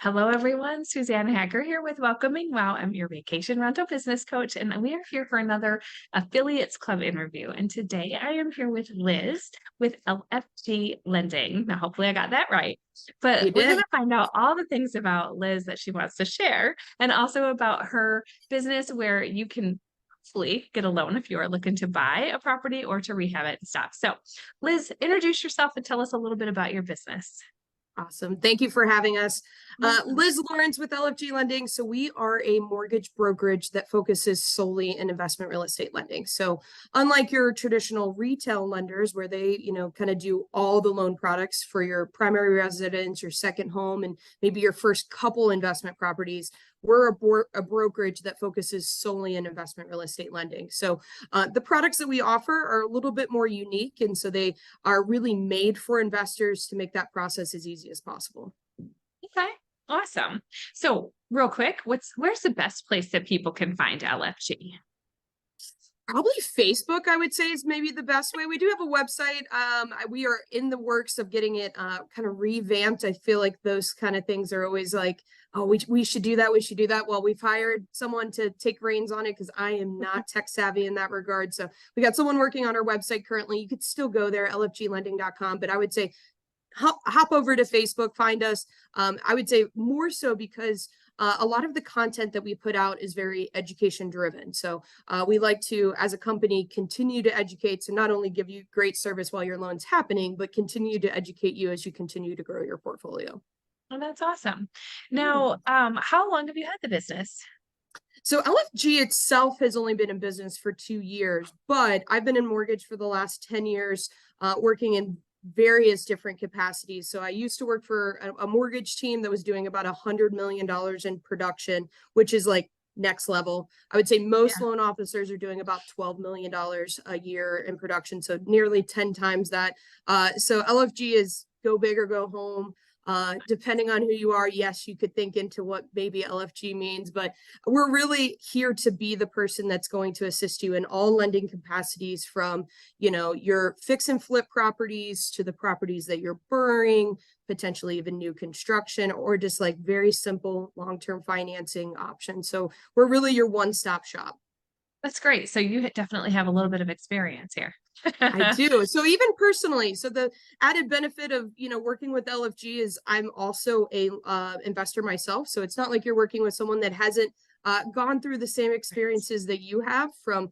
Hello, everyone. Suzanne Hacker here with Welcoming Wow. I'm your vacation rental business coach, and we are here for another Affiliates Club interview. And today I am here with Liz with LFG Lending. Now, hopefully, I got that right. But You we're going did. to find out all the things about Liz that she wants to share, and also about her business where you can hopefully get a loan if you are looking to buy a property or to rehab it and stuff. So, Liz, introduce yourself and tell us a little bit about your business. Awesome. Thank you for having us. Yeah. Liz Lawrence with LFG Lending. So we are a mortgage brokerage that focuses solely in investment real estate lending. So unlike your traditional retail lenders where they, kind of do all the loan products for your primary residence, your second home, and maybe your first couple investment properties, we're a brokerage that focuses solely in investment real estate lending. So the products that we offer are a little bit more unique. And so they are really made for investors to make that process as easy as possible. Okay, awesome. So, real quick, where's the best place that people can find LFG? Probably Facebook, I would say, is maybe the best way. We do have a website. We are in the works of getting it kind of revamped. I feel like those kind of things are always like, oh, we should do that. We should do that. Well, we've hired someone to take reins on it because I am not tech savvy in that regard. So we got someone working on our website currently. You could still go there, lfglending.com. But I would say hop over to Facebook, find us. I would say more so because a lot of the content that we put out is very education driven. So we like to, as a company, continue to educate to not only give you great service while your loan's happening, but continue to educate you as you continue to grow your portfolio. Oh, that's awesome. Yeah. Now, how long have you had the business? So LFG itself has only been in business for 2 years, but I've been in mortgage for the last 10 years, working in various different capacities. So I used to work for a mortgage team that was doing about $100 million in production, which is like next level. I would say most Yeah. loan officers are doing about $12 million a year in production. So nearly 10 times that. So LFG is go big or go home. Depending on who you are, yes, you could think into what maybe LFG means, but we're really here to be the person that's going to assist you in all lending capacities from, your fix and flip properties to the properties that you're borrowing, potentially even new construction, or just like very simple long-term financing options. So we're really your one-stop shop. That's great. So you definitely have a little bit of experience here. I do. So even personally, so the added benefit of, working with LFG is I'm also a investor myself. So it's not like you're working with someone that hasn't gone through the same experiences that you have, from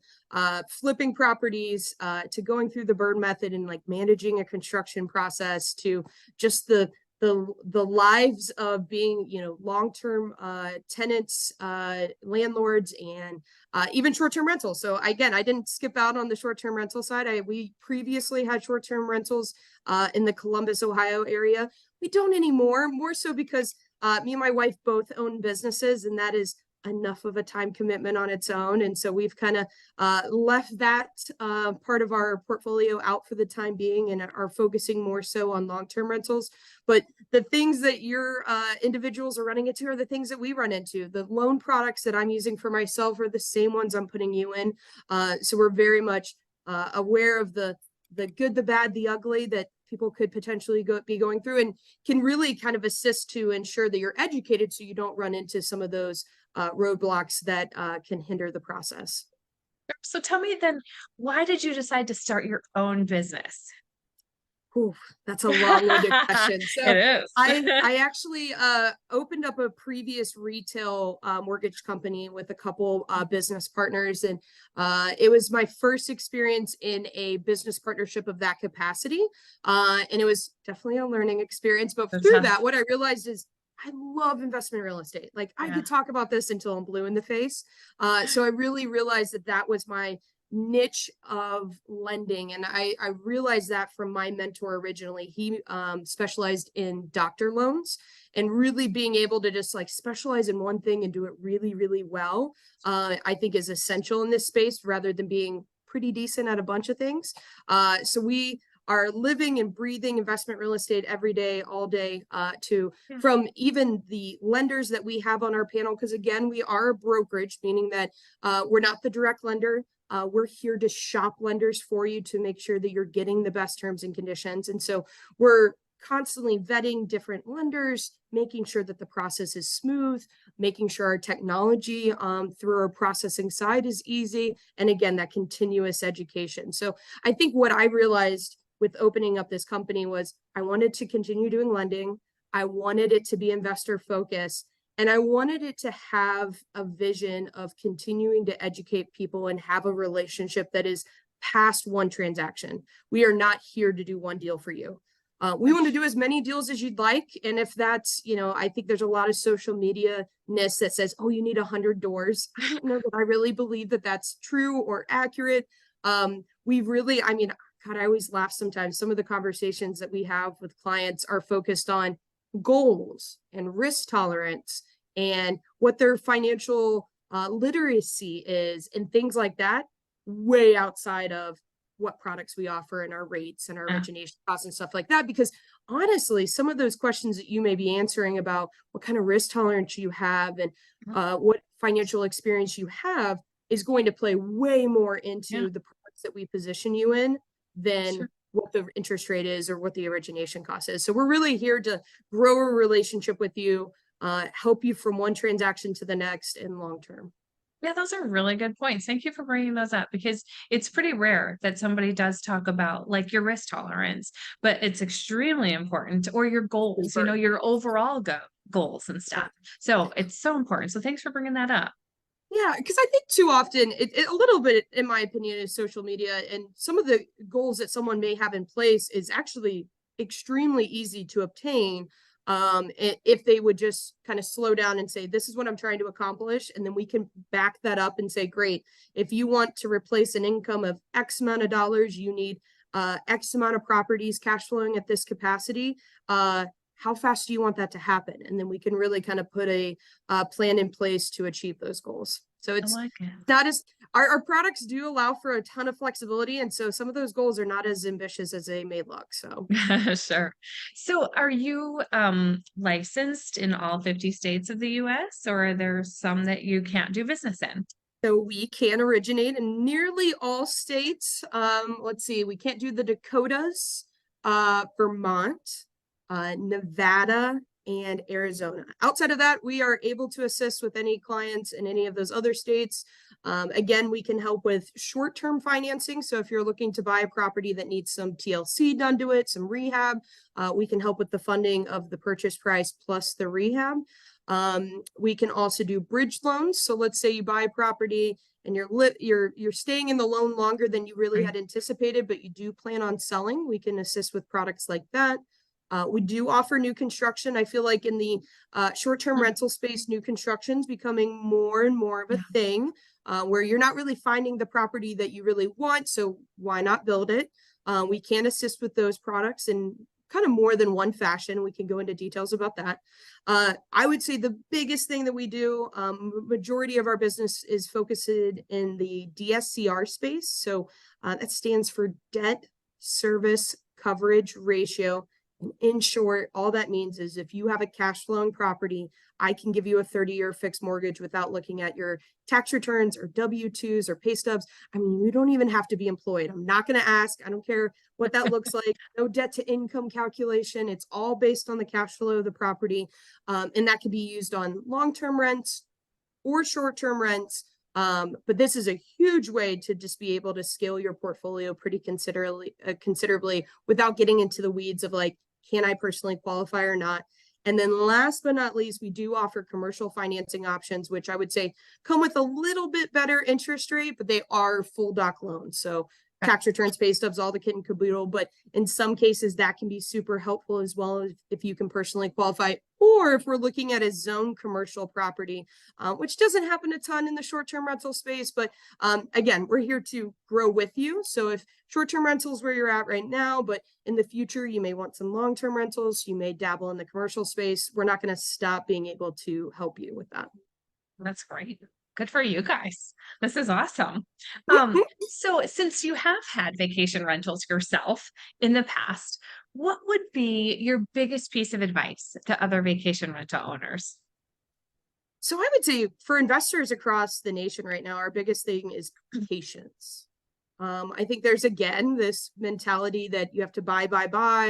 flipping properties to going through the burn method and like managing a construction process to just the lives of being, long-term tenants, landlords, and even short-term rentals. So again, I didn't skip out on the short-term rental side. We previously had short-term rentals in the Columbus, Ohio area. We don't anymore, more so because me and my wife both own businesses, and that is enough of a time commitment on its own. And so we've kind of left that part of our portfolio out for the time being and are focusing more so on long-term rentals. But the things that your individuals are running into are the things that we run into. The loan products that I'm using for myself are the same ones I'm putting you in. So we're very much aware of the good, the bad, the ugly that people could potentially be going through, and can really kind of assist to ensure that you're educated so you don't run into some of those roadblocks that can hinder the process. So tell me then, why did you decide to start your own business? Ooh, that's a long-winded question. So It is. I actually opened up a previous retail mortgage company with a couple business partners, and it was my first experience in a business partnership of that capacity, and it was definitely a learning experience. But That's through tough. that, what I realized is I love investment real estate. Like I Yeah. could talk about this until I'm blue in the face. So I really realized that was my niche of lending, and I realized that from my mentor originally. He specialized in doctor loans, and really being able to just like specialize in one thing and do it really, really well, I think is essential in this space rather than being pretty decent at a bunch of things. So we are living and breathing investment real estate every day, all day, Yeah. from even the lenders that we have on our panel. Because again, we are a brokerage, meaning that we're not the direct lender. We're here to shop lenders for you to make sure that you're getting the best terms and conditions. And so we're constantly vetting different lenders, making sure that the process is smooth, making sure our technology through our processing side is easy. And again, that continuous education. So I think what I realized with opening up this company was I wanted to continue doing lending. I wanted it to be investor focused. And I wanted it to have a vision of continuing to educate people and have a relationship that is past one transaction. We are not here to do one deal for you. We want to do as many deals as you'd like. And if that's, I think there's a lot of social media-ness that says, oh, you need 100 doors. I don't know that I really believe that that's true or accurate. We really, God, I always laugh sometimes. Some of the conversations that we have with clients are focused on goals and risk tolerance and what their financial literacy is and things like that, way outside of what products we offer and our rates and our origination costs and stuff like that. Because honestly, some of those questions that you may be answering about what kind of risk tolerance you have and what financial experience you have is going to play way more into the products that we position you in than what the interest rate is or what the origination cost is. So we're really here to grow a relationship with you, help you from one transaction to the next in long term. Yeah, those are really good points. Thank you for bringing those up because it's pretty rare that somebody does talk about like your risk tolerance, but it's extremely important, or your goals, your overall goals and stuff. So it's so important. So thanks for bringing that up. Yeah, because I think too often, a little bit, in my opinion, is social media and some of the goals that someone may have in place is actually extremely easy to obtain if they would just kind of slow down and say, this is what I'm trying to accomplish. And then we can back that up and say, great, if you want to replace an income of X amount of dollars, you need X amount of properties cash flowing at this capacity. How fast do you want that to happen? And then we can really kind of put a plan in place to achieve those goals. So it's not as our products do allow for a ton of flexibility. And so some of those goals are not as ambitious as they may look. So sure. So are you licensed in all 50 states of the US, or are there some that you can't do business in? So we can originate in nearly all states. Let's see, we can't do the Dakotas, Vermont, Nevada, and Arizona. Outside of that, we are able to assist with any clients in any of those other states. Again, we can help with short-term financing. So if you're looking to buy a property that needs some TLC done to it, some rehab, we can help with the funding of the purchase price plus the rehab. We can also do bridge loans. So let's say you buy a property and you're staying in the loan longer than you really had anticipated, but you do plan on selling. We can assist with products like that. We do offer new construction. I feel like in the short-term rental space, new construction is becoming more and more of a thing where you're not really finding the property that you really want. So why not build it? We can assist with those products in kind of more than one fashion. We can go into details about that. I would say the biggest thing that we do, majority of our business is focused in the DSCR space. So that stands for debt service coverage ratio. In short, all that means is if you have a cash flowing property, I can give you a 30-year fixed mortgage without looking at your tax returns or W-2s or pay stubs. I mean, you don't even have to be employed. I'm not going to ask. I don't care what that looks like. No debt to income calculation. It's all based on the cash flow of the property. And that can be used on long-term rents or short-term rents. But this is a huge way to just be able to scale your portfolio pretty considerably without getting into the weeds of like, can I personally qualify or not? And then last but not least, we do offer commercial financing options, which I would say come with a little bit better interest rate, but they are full doc loans. So tax returns, pay stubs, all the kit and caboodle. But in some cases, that can be super helpful as well if you can personally qualify. Or if we're looking at a zone commercial property, which doesn't happen a ton in the short-term rental space. But again, we're here to grow with you. So if short-term rental is where you're at right now, but in the future, you may want some long-term rentals, you may dabble in the commercial space, we're not going to stop being able to help you with that. That's great. Good for you guys. This is awesome. So since you have had vacation rentals yourself in the past, what would be your biggest piece of advice to other vacation rental owners? So I would say for investors across the nation right now, our biggest thing is patience. I think there's, again, this mentality that you have to buy,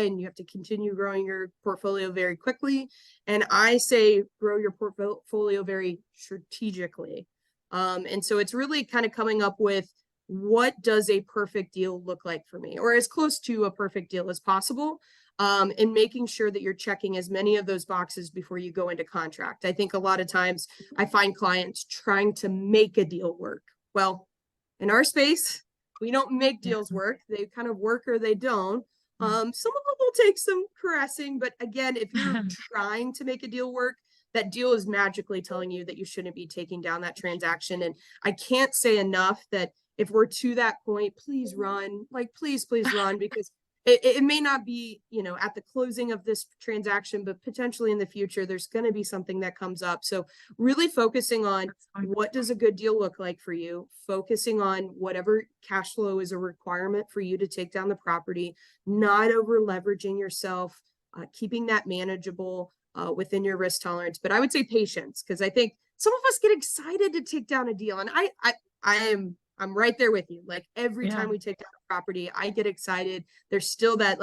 and you have to continue growing your portfolio very quickly. And I say grow your portfolio very strategically. And so it's really kind of coming up with, what does a perfect deal look like for me, or as close to a perfect deal as possible? And making sure that you're checking as many of those boxes before you go into contract. I think a lot of times I find clients trying to make a deal work. Well, in our space, we don't make deals work. They kind of work or they don't. Some of them will take some caressing, but again, if you're trying to make a deal work, that deal is magically telling you that you shouldn't be taking down that transaction. And I can't say enough that if we're to that point, please run, like, please run, because it may not be, at the closing of this transaction, but potentially in the future, there's going to be something that comes up. So really focusing on, what does a good deal look like for you? Focusing on whatever cash flow is a requirement for you to take down the property, not over leveraging yourself, keeping that manageable within your risk tolerance. But I would say patience, because I think some of us get excited to take down a deal. And I'm right there with you. Like, every time we take down a property, I get excited. There's still that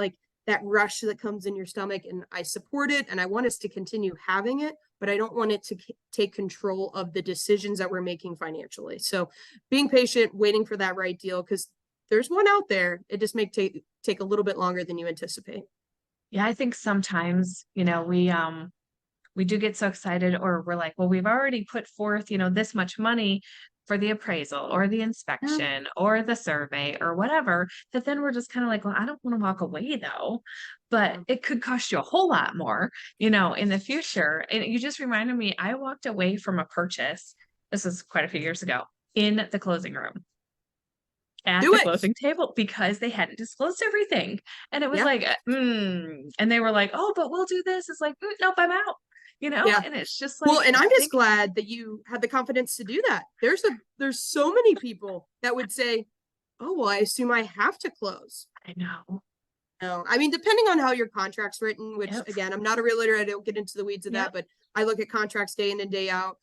rush that comes in your stomach, and I support it, and I want us to continue having it, but I don't want it to take control of the decisions that we're making financially. So being patient, waiting for that right deal, because there's one out there. It just may take a little bit longer than you anticipate. Yeah, I think sometimes, we do get so excited, or we're like, well, we've already put forth, this much money for the appraisal or the inspection or the survey or whatever, that then we're just kind of like, well, I don't want to walk away though, but it could cost you a whole lot more, in the future. And you just reminded me, I walked away from a purchase. This was quite a few years ago, in the closing room, at Do the it. closing table, because they hadn't disclosed everything. And it was Yeah. like, and they were like, oh, but we'll do this. It's like, nope, I'm out, Yeah. and it's just Well, like, and I'm just glad that you had the confidence to do that. There's so many people that would say, oh, well, I assume I have to close. I know. No, I mean, depending on how your contract's written, which Yep. again, I'm not a realtor, I don't get into the weeds of that, but I look at contracts day in and day out.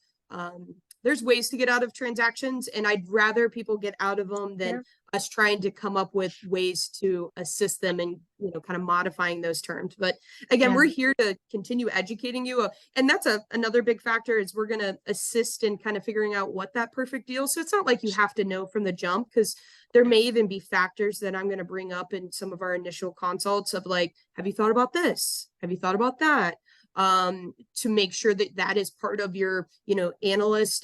There's ways to get out of transactions, and I'd rather people get out of them than us trying to come up with ways to assist them and, kind of modifying those terms. But again, we're here to continue educating you. And that's another big factor, is we're going to assist in kind of figuring out what that perfect deal. So it's not like you have to know from the jump, because there may even be factors that I'm going to bring up in some of our initial consults of, like, have you thought about this? Have you thought about that? To make sure that that is part of your, analysis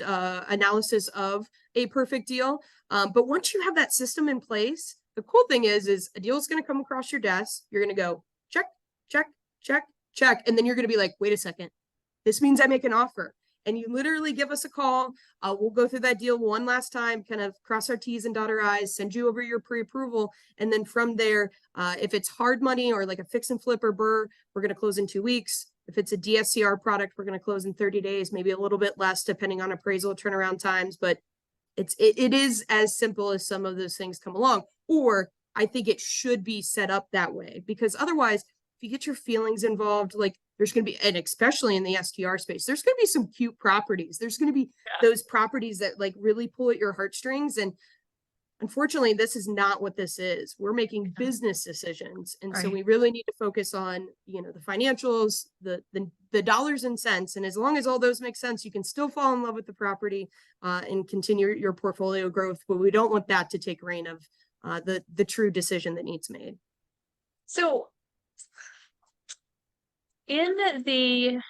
of a perfect deal. But once you have that system in place, the cool thing is a deal is going to come across your desk. You're going to go check, check, check, check. And then you're going to be like, wait a second, this means I make an offer. And you literally give us a call. We'll go through that deal one last time, kind of cross our T's and dot our I's, send you over your pre-approval. And then from there, if it's hard money or like a fix and flip or burr, we're going to close in 2 weeks. If it's a DSCR product, we're going to close in 30 days, maybe a little bit less depending on appraisal turnaround times. But it is as simple as some of those things come along. Or I think it should be set up that way, because otherwise, if you get your feelings involved, like, there's going to be, and especially in the STR space, there's going to be some cute properties. There's going to be those properties that like really pull at your heartstrings. And unfortunately, this is not what this is. We're making business decisions. And so we really need to focus on, the financials, the dollars and cents. And as long as all those make sense, you can still fall in love with the property and continue your portfolio growth. But we don't want that to take reign of the true decision that needs made. So in the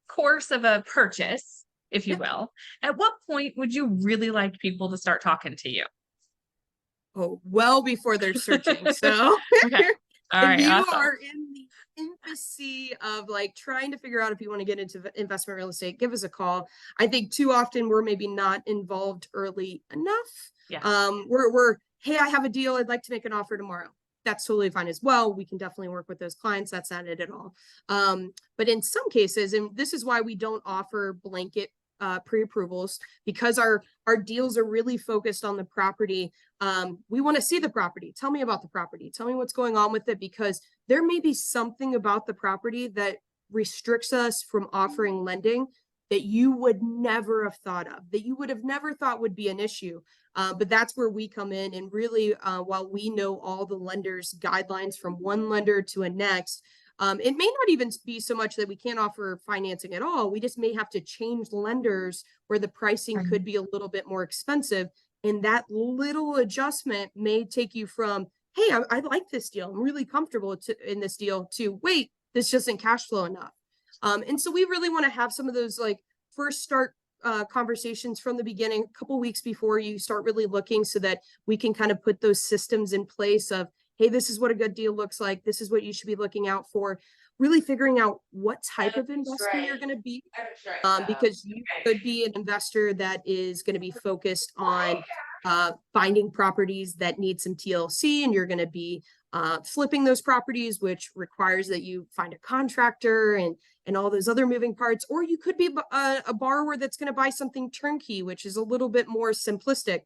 course of a purchase, if you will, at what point would you really like people to start talking to you? Oh, well before they're searching. So Okay. All right, if you awesome. are in the infancy of like trying to figure out if you want to get into investment real estate, give us a call. I think too often we're maybe not involved early enough. We're hey, I have a deal, I'd like to make an offer tomorrow. That's totally fine as well. We can definitely work with those clients. That's not it at all. But in some cases, and this is why we don't offer blanket pre-approvals, because our deals are really focused on the property. We want to see the property. Tell me about the property. Tell me what's going on with it, because there may be something about the property that restricts us from offering lending that you would never have thought of, that you would have never thought would be an issue. But that's where we come in, and really, while we know all the lenders' guidelines from one lender to a next, it may not even be so much that we can't offer financing at all. We just may have to change lenders where the pricing could be a little bit more expensive. And that little adjustment may take you from, hey, I like this deal, I'm really comfortable in this deal, to wait, this just isn't cash flow enough. And so we really want to have some of those like first start conversations from the beginning, a couple weeks before you start really looking, so that we can kind of put those systems in place of, hey, this is what a good deal looks like. This is what you should be looking out for. Really figuring out what type of investor you're going to be, because you could be an investor that is going to be focused on finding properties that need some TLC, and you're going to be flipping those properties, which requires that you find a contractor and all those other moving parts. Or you could be a borrower that's going to buy something turnkey, which is a little bit more simplistic.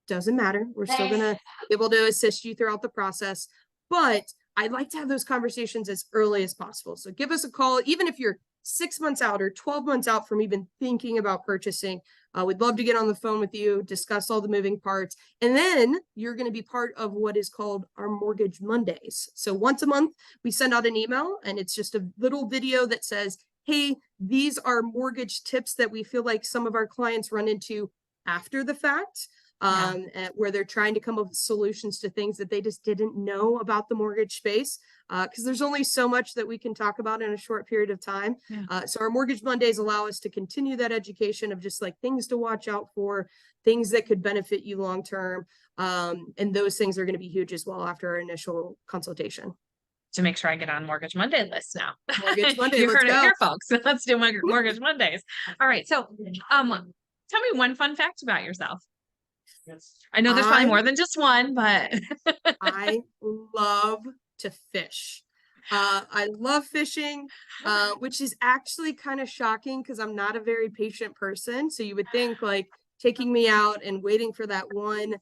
Doesn't matter. We're still going to be able to assist you throughout the process. But I'd like to have those conversations as early as possible. So give us a call, even if you're 6 months out or 12 months out from even thinking about purchasing. We'd love to get on the phone with you, discuss all the moving parts. And then you're going to be part of what is called our Mortgage Mondays. So once a month, we send out an email, and it's just a little video that says, hey, these are mortgage tips that we feel like some of our clients run into after the fact. Where they're trying to come up with solutions to things that they just didn't know about the mortgage space. Because there's only so much that we can talk about in a short period of time. So our Mortgage Mondays allow us to continue that education of just like things to watch out for, things that could benefit you long term. And those things are going to be huge as well after our initial consultation. To make sure I get on Mortgage Monday list now. Mortgage Monday, You've heard it go. here, folks. So let's do Mortgage Mondays. All right. So tell me one fun fact about yourself. I know there's probably more than just one, but I love to fish. I love fishing, which is actually kind of shocking because I'm not a very patient person. So you would think like taking me out and waiting for that one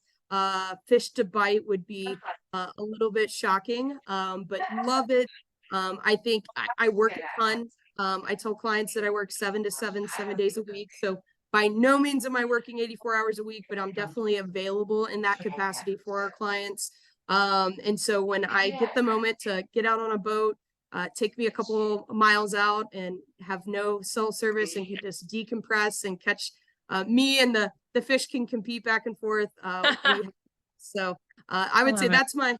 fish to bite would be a little bit shocking, but love it. I think I work a ton. I tell clients that I work 7 to 7 days a week. So by no means am I working 84 hours a week, but I'm definitely available in that capacity for our clients. And so when I get the moment to get out on a boat, take me a couple miles out and have no cell service and can just decompress and catch me and the fish can compete back and forth. So I would say that's my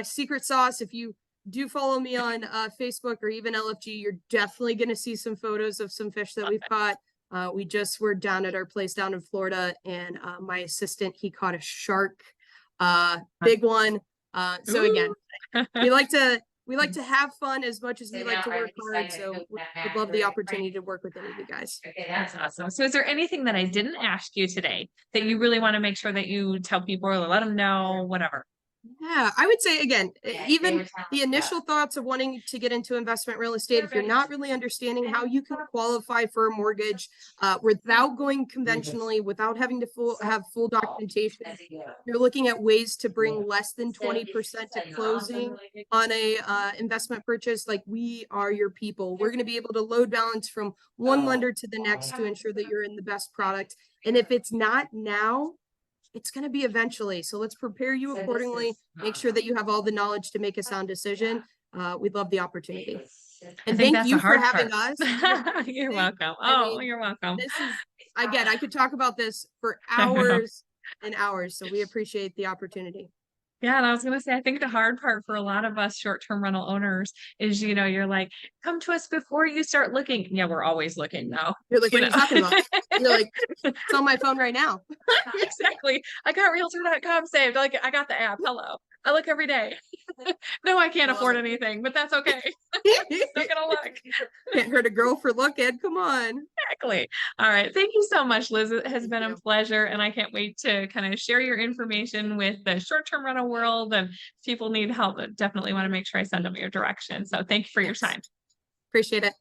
secret sauce. If you do follow me on Facebook or even LFG, you're definitely going to see some photos of some fish that we've caught. We just were down at our place down in Florida, and my assistant, he caught a shark, big one. So again, we like to have fun as much as we like to work hard. So we'd love the opportunity to work with any of you guys. That's awesome. So is there anything that I didn't ask you today that you really want to make sure that you tell people or let them know, whatever? Yeah, I would say again, even the initial thoughts of wanting to get into investment real estate, if you're not really understanding how you can qualify for a mortgage without going conventionally, without having to have full documentation, you're looking at ways to bring less than 20% to closing on a investment purchase. Like, we are your people. We're going to be able to load balance from one lender to the next to ensure that you're in the best product. And if it's not now, it's going to be eventually. So let's prepare you accordingly. Make sure that you have all the knowledge to make a sound decision. We'd love the opportunity. And thank you for having us. You're welcome. Oh, you're welcome. This is, again, I could talk about this for hours and hours. So we appreciate the opportunity. Yeah, and I was going to say, I think the hard part for a lot of us short-term rental owners is, you're like, come to us before you start looking. Yeah, we're always looking now. You're like, what are you talking about? You're like, it's on my phone right now. Exactly. I got realtor.com saved. Like, I got the app. Hello. I look every day. No, I can't afford anything, but that's okay. Still gonna look. Can't hurt a girl for looking. Come on. Exactly. All right. Thank you so much, Liz. It has been a pleasure. And I can't wait to kind of share your information with the short-term rental world. And if people need help, I definitely want to make sure I send them your direction. So thank you for your time. Appreciate it.